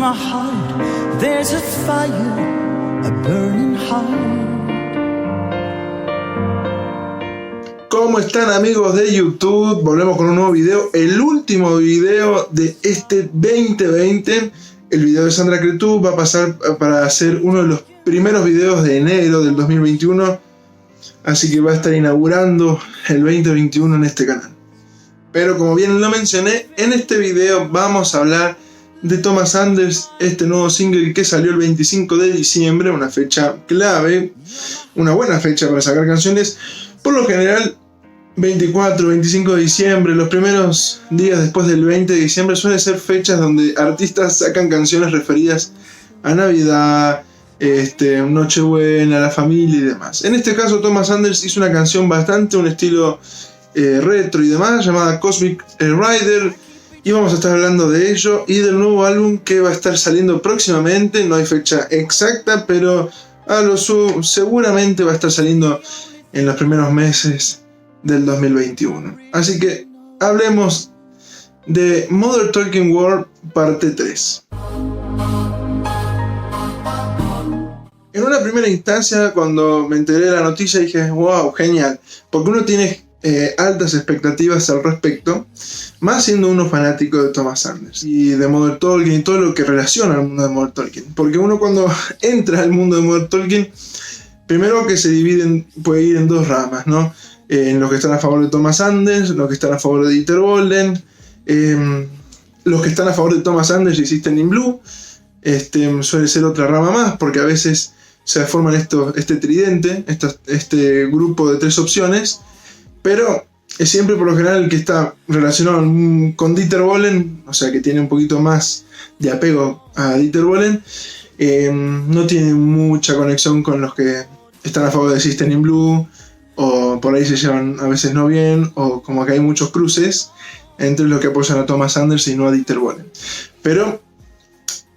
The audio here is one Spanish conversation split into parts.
my heart, there's a fire, a burning heart. ¿Cómo están, amigos de YouTube? Volvemos con un nuevo video, el último video de este 2020. El video de Sandra Cretú va a pasar para ser uno de los primeros videos de enero del 2021, así que va a estar inaugurando el 2021 en este canal. Pero como bien lo mencioné, en este video vamos a hablar de Thomas Anders, este nuevo single que salió el 25 de diciembre, una fecha clave, una buena fecha para sacar canciones. Por lo general, 24, 25 de diciembre, los primeros días después del 20 de diciembre suelen ser fechas donde artistas sacan canciones referidas a Navidad, Nochebuena, la familia y demás. En este caso, Thomas Anders hizo una canción bastante un estilo retro y demás, llamada Cosmic Rider, y vamos a estar hablando de ello y del nuevo álbum que va a estar saliendo próximamente. No hay fecha exacta, pero seguramente va a estar saliendo en los primeros meses del 2021. Así que hablemos de Modern Talking World parte 3. En una primera instancia, cuando me enteré de la noticia, dije, wow, genial, porque uno tiene altas expectativas al respecto, más siendo uno fanático de Thomas Anders y de Modern Talking y todo lo que relaciona al mundo de Modern Talking. Porque uno, cuando entra al mundo de Modern Talking, primero que se dividen, puede ir en dos ramas, ¿no? En los que están a favor de Thomas Anders, los que están a favor de Dieter Bohlen, los que están a favor de Thomas Anders y System in Blue, suele ser otra rama más, porque a veces se forman este tridente, este grupo de tres opciones, pero es siempre por lo general el que está relacionado con Dieter Bohlen, o sea que tiene un poquito más de apego a Dieter Bohlen, no tiene mucha conexión con los que están a favor de System in Blue, o por ahí se llevan a veces no bien, o como que hay muchos cruces entre los que apoyan a Thomas Anders y no a Dieter Bohlen. Pero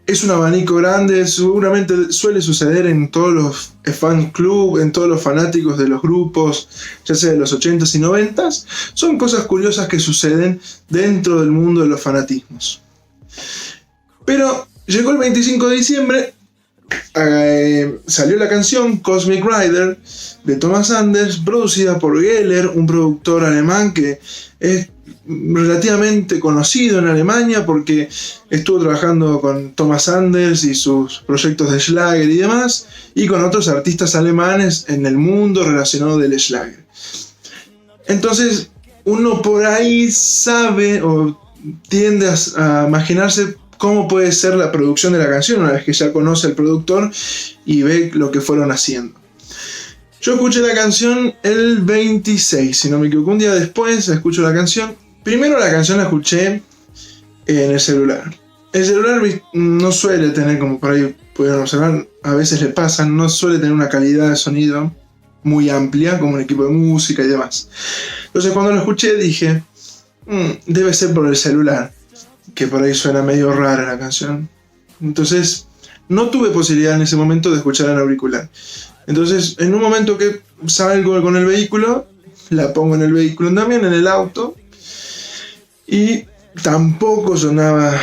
es un abanico grande, seguramente suele suceder en todos los fan club, en todos los fanáticos de los grupos, ya sea de los 80s y 90s. Son cosas curiosas que suceden dentro del mundo de los fanatismos. Pero llegó el 25 de diciembre, salió la canción Cosmic Rider de Thomas Anders, producida por Geller, un productor alemán que es relativamente conocido en Alemania porque estuvo trabajando con Thomas Anders y sus proyectos de Schlager y demás, y con otros artistas alemanes en el mundo relacionado del Schlager. Entonces uno por ahí sabe o tiende a imaginarse cómo puede ser la producción de la canción una vez que ya conoce al productor y ve lo que fueron haciendo. Yo escuché la canción el 26, si no me equivoco, un día después escucho la canción. Primero la canción la escuché en el celular. El celular no suele tener, como por ahí pudieron observar, a veces le pasan, no suele tener una calidad de sonido muy amplia como un equipo de música y demás. Entonces cuando lo escuché dije, debe ser por el celular, que por ahí suena medio rara la canción. Entonces no tuve posibilidad en ese momento de escuchar en auricular. Entonces en un momento que salgo con el vehículo, la pongo en el vehículo también, en el auto, y tampoco sonaba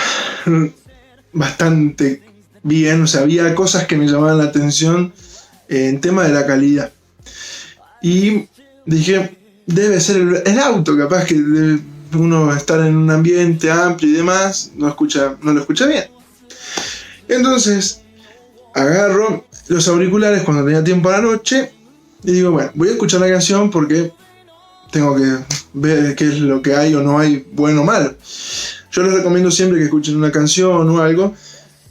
bastante bien. O sea, había cosas que me llamaban la atención en tema de la calidad. Y dije, debe ser el auto, capaz que uno estar en un ambiente amplio y demás, no lo escucha bien. Entonces agarro los auriculares cuando tenía tiempo a la noche y digo, bueno, voy a escuchar la canción porque tengo que ver qué es lo que hay o no hay, bueno o malo. Yo les recomiendo siempre que escuchen una canción o algo,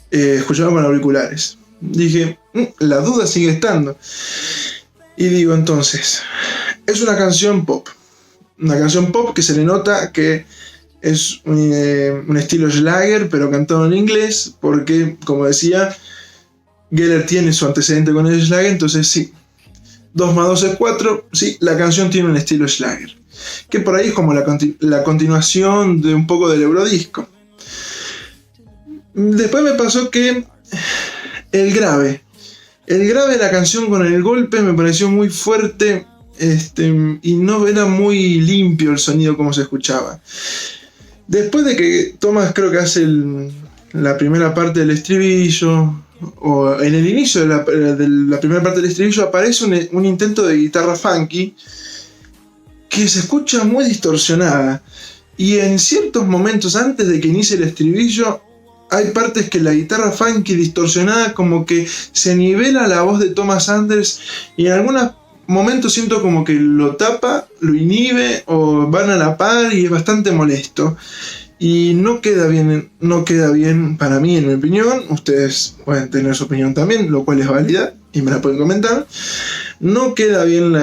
escucharla con auriculares. Dije, la duda sigue estando. Y digo, entonces, es una canción pop. Una canción pop que se le nota que es un estilo Schlager, pero cantado en inglés, porque, como decía, Geller tiene su antecedente con el Schlager, entonces sí. 2 más 2 es 4, sí, la canción tiene un estilo Schlager, que por ahí es como la continuación de un poco del Eurodisco. Después me pasó que el grave de la canción con el golpe me pareció muy fuerte, y no era muy limpio el sonido como se escuchaba. Después de que Thomas creo que hace la primera parte del estribillo, o en el inicio de la primera parte del estribillo, aparece un intento de guitarra funky que se escucha muy distorsionada. Y en ciertos momentos antes de que inicie el estribillo, hay partes que la guitarra funky distorsionada como que se nivela la voz de Thomas Anders, y en algunos momentos siento como que lo tapa, lo inhibe o van a la par, y es bastante molesto. Y no queda bien para mí, en mi opinión. Ustedes pueden tener su opinión también, lo cual es válida y me la pueden comentar. No queda bien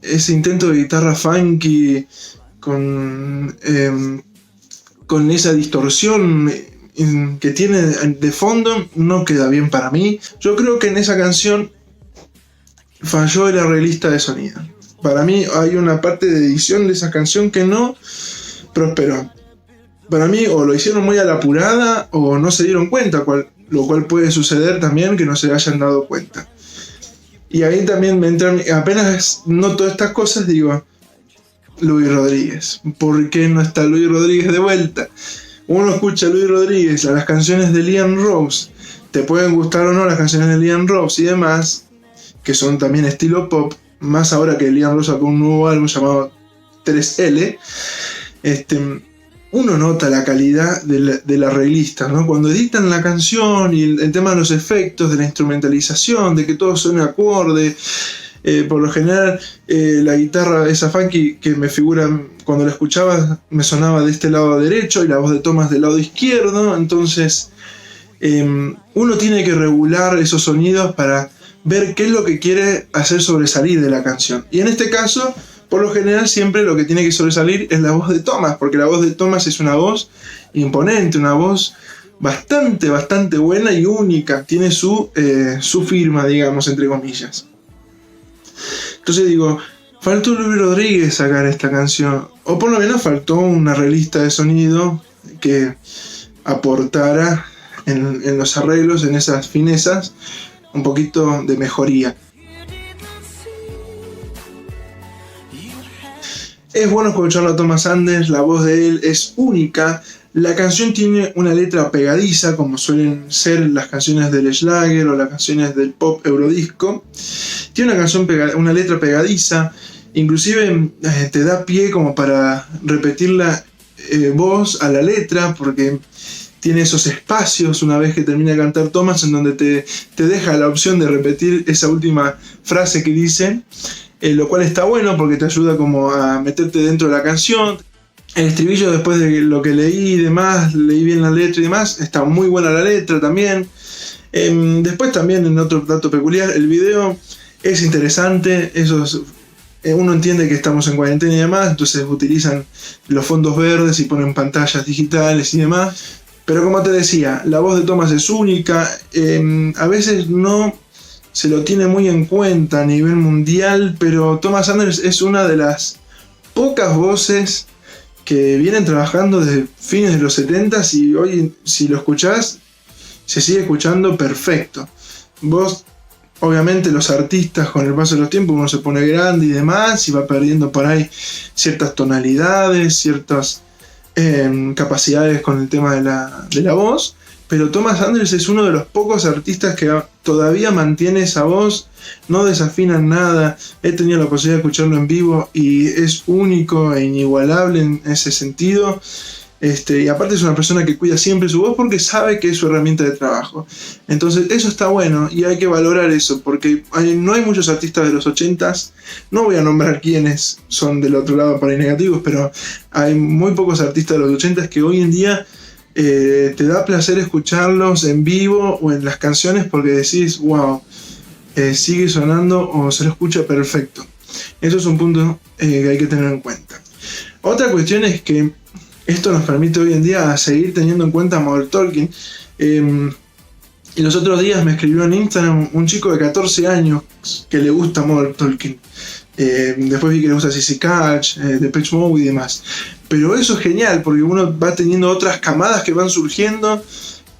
ese intento de guitarra funky con esa distorsión que tiene de fondo. No queda bien para mí. Yo creo que en esa canción falló el arreglista de sonido. Para mí hay una parte de edición de esa canción que no prosperó. Para mí, o lo hicieron muy a la apurada, o no se dieron cuenta, lo cual puede suceder también, que no se hayan dado cuenta. Y ahí también me entran, apenas noto estas cosas, digo, Luis Rodríguez. ¿Por qué no está Luis Rodríguez de vuelta? Uno escucha a Luis Rodríguez, a las canciones de Liam Rose, te pueden gustar o no las canciones de Liam Rose y demás, que son también estilo pop, más ahora que Liam Rose sacó un nuevo álbum llamado 3L. Uno nota la calidad del arreglista, ¿no? Cuando editan la canción y el tema de los efectos, de la instrumentalización, de que todo suene acorde. Por lo general, la guitarra esa funky que me figura cuando la escuchaba me sonaba de este lado derecho y la voz de Thomas del lado izquierdo. Entonces, uno tiene que regular esos sonidos para ver qué es lo que quiere hacer sobresalir de la canción. Y en este caso, por lo general, siempre lo que tiene que sobresalir es la voz de Thomas, porque la voz de Thomas es una voz imponente, una voz bastante buena y única. Tiene su firma, digamos, entre comillas. Entonces digo, faltó Luis Rodríguez sacar esta canción, o por lo menos faltó un arreglista de sonido que aportara en los arreglos, en esas finezas, un poquito de mejoría. Es bueno escucharlo a Thomas Anders, la voz de él es única. La canción tiene una letra pegadiza, como suelen ser las canciones del Schlager o las canciones del pop eurodisco. Tiene una letra pegadiza, inclusive te da pie como para repetir la voz a la letra, porque tiene esos espacios una vez que termina de cantar Thomas, en donde te deja la opción de repetir esa última frase que dice. Lo cual está bueno porque te ayuda como a meterte dentro de la canción. El estribillo, después de lo que leí y demás, leí bien la letra y demás, está muy buena la letra también. Después también, en otro dato peculiar, el video es interesante. Uno entiende que estamos en cuarentena y demás, entonces utilizan los fondos verdes y ponen pantallas digitales y demás. Pero como te decía, la voz de Thomas es única. A veces no se lo tiene muy en cuenta a nivel mundial, pero Thomas Anders es una de las pocas voces que vienen trabajando desde fines de los 70s, y hoy, si lo escuchás, se sigue escuchando perfecto. Vos, obviamente, los artistas con el paso de los tiempos, uno se pone grande y demás, y va perdiendo por ahí ciertas tonalidades, ciertas capacidades con el tema de la voz. Pero Thomas Anders es uno de los pocos artistas que todavía mantiene esa voz, no desafina nada. He tenido la posibilidad de escucharlo en vivo y es único e inigualable en ese sentido. Y aparte es una persona que cuida siempre su voz porque sabe que es su herramienta de trabajo. Entonces eso está bueno y hay que valorar eso, porque no hay muchos artistas de los 80s. No voy a nombrar quiénes son del otro lado para ir negativos, pero hay muy pocos artistas de los 80s que hoy en día te da placer escucharlos en vivo o en las canciones, porque decís, wow, sigue sonando o se lo escucha perfecto. Eso es un punto que hay que tener en cuenta. Otra cuestión es que esto nos permite hoy en día seguir teniendo en cuenta a Modern Talking. Y los otros días me escribió en Instagram un chico de 14 años que le gusta Modern Talking. Después vi que le gusta CC Catch, Depeche Mode y demás. Pero eso es genial porque uno va teniendo otras camadas que van surgiendo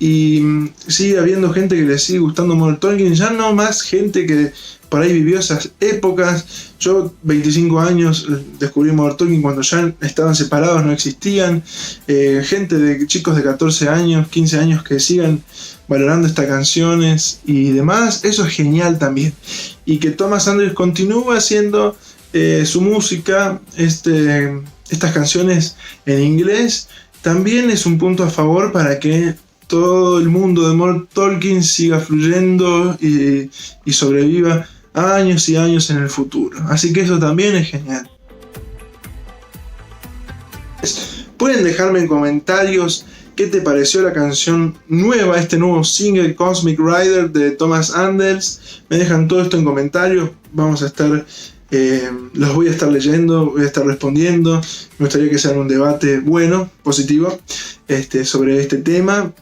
y sigue habiendo gente que le sigue gustando Modern Talking, ya no más gente que por ahí vivió esas épocas. Yo 25 años descubrí Modern Talking cuando ya estaban separados, no existían. Gente de chicos de 14 años, 15 años que sigan valorando estas canciones y demás, eso es genial también. Y que Thomas Anders continúa haciendo su música, estas canciones en inglés, también es un punto a favor para que todo el mundo de Modern Talking siga fluyendo y sobreviva años y años en el futuro. Así que eso también es genial. Pueden dejarme en comentarios qué te pareció la canción nueva, este nuevo single Cosmic Rider de Thomas Anders. Me dejan todo esto en comentarios. Vamos a estar, los voy a estar leyendo, voy a estar respondiendo. Me gustaría que sea un debate bueno, positivo, sobre este tema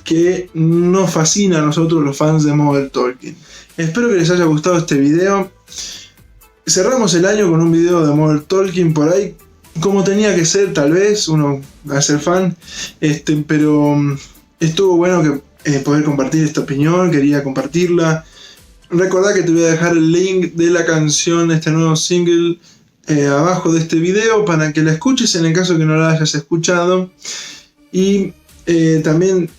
que nos fascina a nosotros los fans de Modern Talking. Espero que les haya gustado este video. Cerramos el año con un video de Modern Talking por ahí, como tenía que ser, tal vez, uno va a ser fan, pero estuvo bueno que poder compartir esta opinión, quería compartirla. Recordá que te voy a dejar el link de la canción, este nuevo single, abajo de este video para que la escuches en el caso que no la hayas escuchado. Y también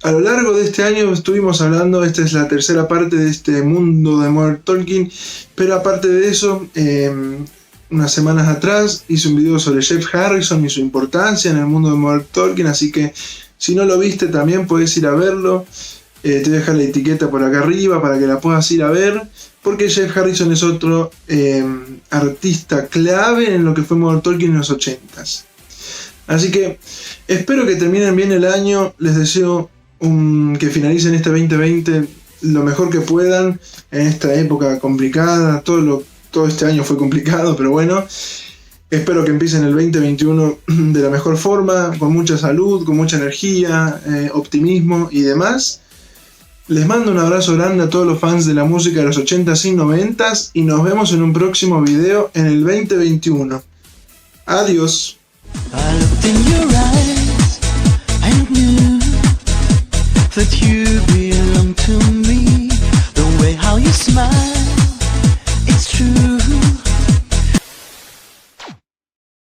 a lo largo de este año estuvimos hablando, esta es la tercera parte de este mundo de Modern Talking, pero aparte de eso, unas semanas atrás hice un video sobre Jeff Harrison y su importancia en el mundo de Modern Talking, así que si no lo viste también puedes ir a verlo. Te voy a dejar la etiqueta por acá arriba para que la puedas ir a ver, porque Jeff Harrison es otro artista clave en lo que fue Modern Talking en los 80s. Así que espero que terminen bien el año, les deseo que finalicen este 2020 lo mejor que puedan en esta época complicada. Todo este año fue complicado, pero bueno, espero que empiecen el 2021 de la mejor forma, con mucha salud, con mucha energía, optimismo y demás. Les mando un abrazo grande a todos los fans de la música de los 80s y 90s y nos vemos en un próximo video en el 2021. Adiós. I looked in your eyes.